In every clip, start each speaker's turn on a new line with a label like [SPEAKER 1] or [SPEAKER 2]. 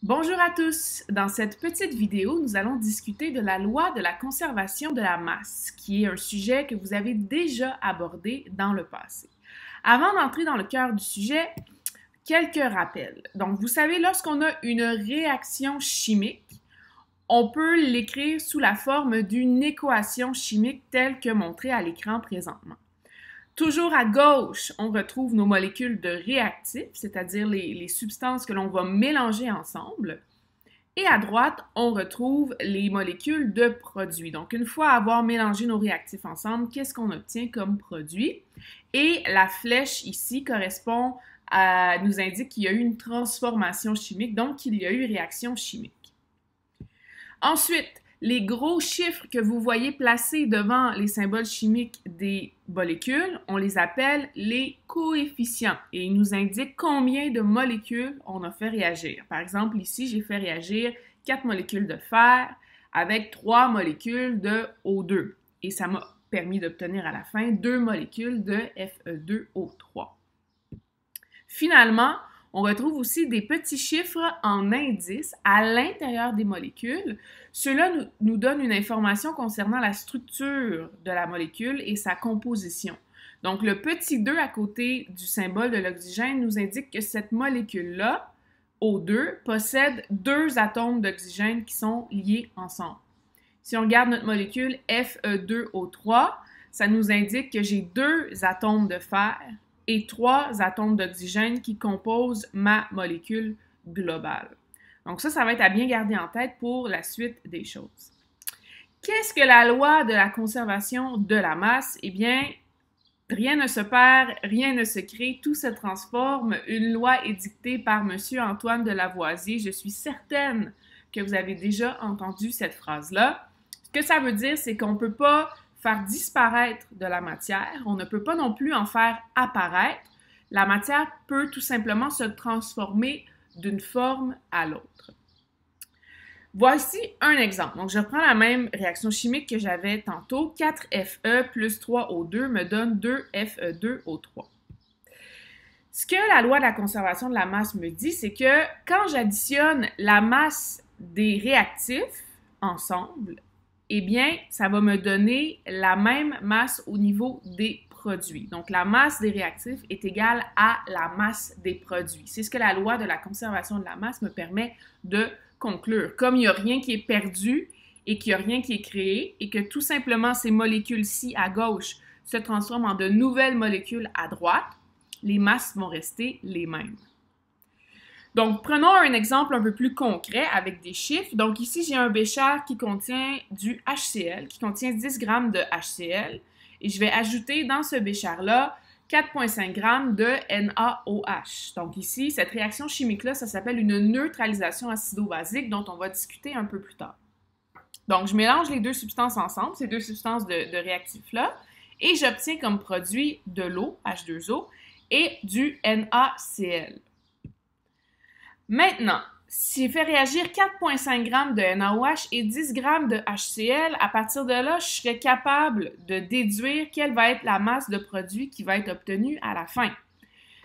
[SPEAKER 1] Bonjour à tous! Dans cette petite vidéo, nous allons discuter de la loi de la conservation de la masse, qui est un sujet que vous avez déjà abordé dans le passé. Avant d'entrer dans le cœur du sujet, quelques rappels. Donc, vous savez, lorsqu'on a une réaction chimique, on peut l'écrire sous la forme d'une équation chimique telle que montrée à l'écran présentement. Toujours à gauche, on retrouve nos molécules de réactifs, c'est-à-dire les substances que l'on va mélanger ensemble. Et à droite, on retrouve les molécules de produits. Donc, une fois avoir mélangé nos réactifs ensemble, qu'est-ce qu'on obtient comme produit? Et la flèche ici nous indique qu'il y a eu une transformation chimique, donc qu'il y a eu réaction chimique. Ensuite, les gros chiffres que vous voyez placés devant les symboles chimiques des molécules, on les appelle les coefficients et ils nous indiquent combien de molécules on a fait réagir. Par exemple, ici, j'ai fait réagir 4 molécules de fer avec 3 molécules de O2 et ça m'a permis d'obtenir à la fin 2 molécules de Fe2O3. Finalement, on retrouve aussi des petits chiffres en indices à l'intérieur des molécules. Ceux-là nous donnent une information concernant la structure de la molécule et sa composition. Donc, le petit 2 à côté du symbole de l'oxygène nous indique que cette molécule-là, O2, possède 2 atomes d'oxygène qui sont liés ensemble. Si on regarde notre molécule Fe2O3, ça nous indique que j'ai 2 atomes de fer et 3 atomes d'oxygène qui composent ma molécule globale. Donc ça va être à bien garder en tête pour la suite des choses. Qu'est-ce que la loi de la conservation de la masse? Eh bien, rien ne se perd, rien ne se crée, tout se transforme. Une loi est dictée par M. Antoine de Lavoisier. Je suis certaine que vous avez déjà entendu cette phrase-là. Ce que ça veut dire, c'est qu'on ne peut pas faire disparaître de la matière, on ne peut pas non plus en faire apparaître. La matière peut tout simplement se transformer d'une forme à l'autre. Voici un exemple. Donc, je reprends la même réaction chimique que j'avais tantôt. 4Fe plus 3O2 me donne 2Fe2O3. Ce que la loi de la conservation de la masse me dit, c'est que quand j'additionne la masse des réactifs ensemble, eh bien, ça va me donner la même masse au niveau des produits. Donc, la masse des réactifs est égale à la masse des produits. C'est ce que la loi de la conservation de la masse me permet de conclure. Comme il n'y a rien qui est perdu et qu'il n'y a rien qui est créé et que tout simplement ces molécules-ci à gauche se transforment en de nouvelles molécules à droite, les masses vont rester les mêmes. Donc, prenons un exemple un peu plus concret avec des chiffres. Donc, ici, j'ai un bécher qui contient du HCl, qui contient 10 g de HCl. Et je vais ajouter dans ce bécher-là 4,5 g de NaOH. Donc, ici, cette réaction chimique-là, ça s'appelle une neutralisation acido-basique dont on va discuter un peu plus tard. Donc, je mélange les deux substances ensemble, ces deux substances de réactifs-là, et j'obtiens comme produit de l'eau, H2O, et du NaCl. Maintenant, si je fais réagir 4,5 g de NaOH et 10 g de HCl, à partir de là, je serai capable de déduire quelle va être la masse de produit qui va être obtenue à la fin.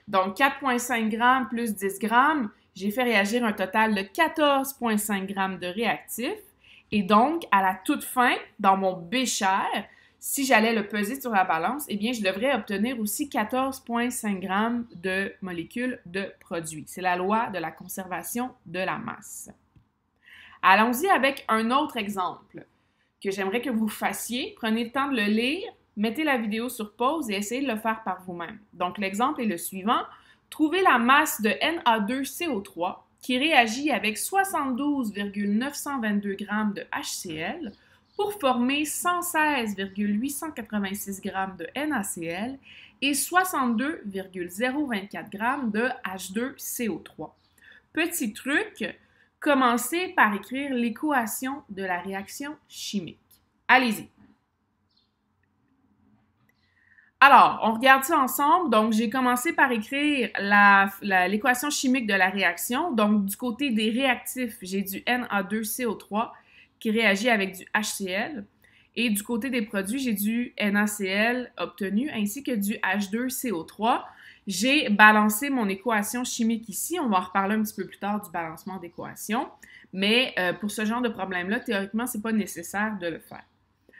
[SPEAKER 1] Donc, 4,5 g plus 10 g, j'ai fait réagir un total de 14,5 g de réactifs. Et donc, à la toute fin, dans mon bécher, si j'allais le peser sur la balance, eh bien, je devrais obtenir aussi 14,5 g de molécules de produits. C'est la loi de la conservation de la masse. Allons-y avec un autre exemple que j'aimerais que vous fassiez. Prenez le temps de le lire, mettez la vidéo sur pause et essayez de le faire par vous-même. Donc, l'exemple est le suivant. Trouvez la masse de Na2CO3 qui réagit avec 72,922 g de HCl pour former 116,886 g de NaCl et 62,024 g de H2CO3. Petit truc, commencez par écrire l'équation de la réaction chimique. Allez-y. Alors, on regarde ça ensemble. Donc, j'ai commencé par écrire l'équation chimique de la réaction. Donc, du côté des réactifs, j'ai du Na2CO3 qui réagit avec du HCl. Et du côté des produits, j'ai du NaCl obtenu ainsi que du H2CO3 J'ai balancé mon équation chimique ici. On va en reparler un petit peu plus tard du balancement d'équations. Mais pour ce genre de problème-là, théoriquement, ce n'est pas nécessaire de le faire.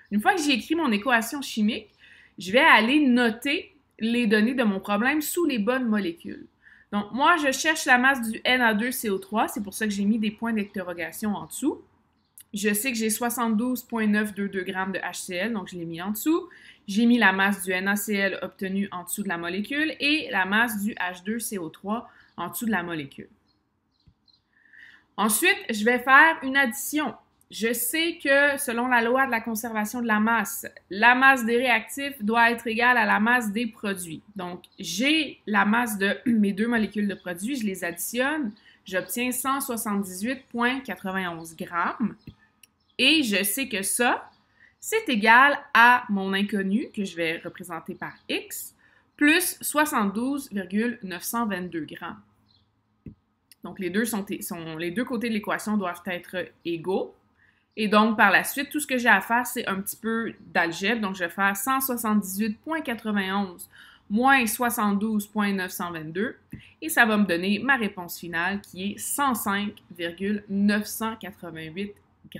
[SPEAKER 1] Une fois que j'ai écrit mon équation chimique, je vais aller noter les données de mon problème sous les bonnes molécules. Donc, moi, je cherche la masse du Na2CO3. C'est pour ça que j'ai mis des points d'interrogation en dessous. Je sais que j'ai 72,922 g de HCl, donc je l'ai mis en dessous. J'ai mis la masse du NaCl obtenue en dessous de la molécule et la masse du H2CO3 en dessous de la molécule. Ensuite, je vais faire une addition. Je sais que selon la loi de la conservation de la masse des réactifs doit être égale à la masse des produits. Donc, j'ai la masse de mes deux molécules de produits, je les additionne, j'obtiens 178,91 g. Et je sais que ça, c'est égal à mon inconnu, que je vais représenter par X, plus 72,922 g. Donc, les deux côtés de l'équation doivent être égaux. Et donc, par la suite, tout ce que j'ai à faire, c'est un petit peu d'algèbre. Donc, je vais faire 178,91 moins 72,922. Et ça va me donner ma réponse finale qui est 105,988 g.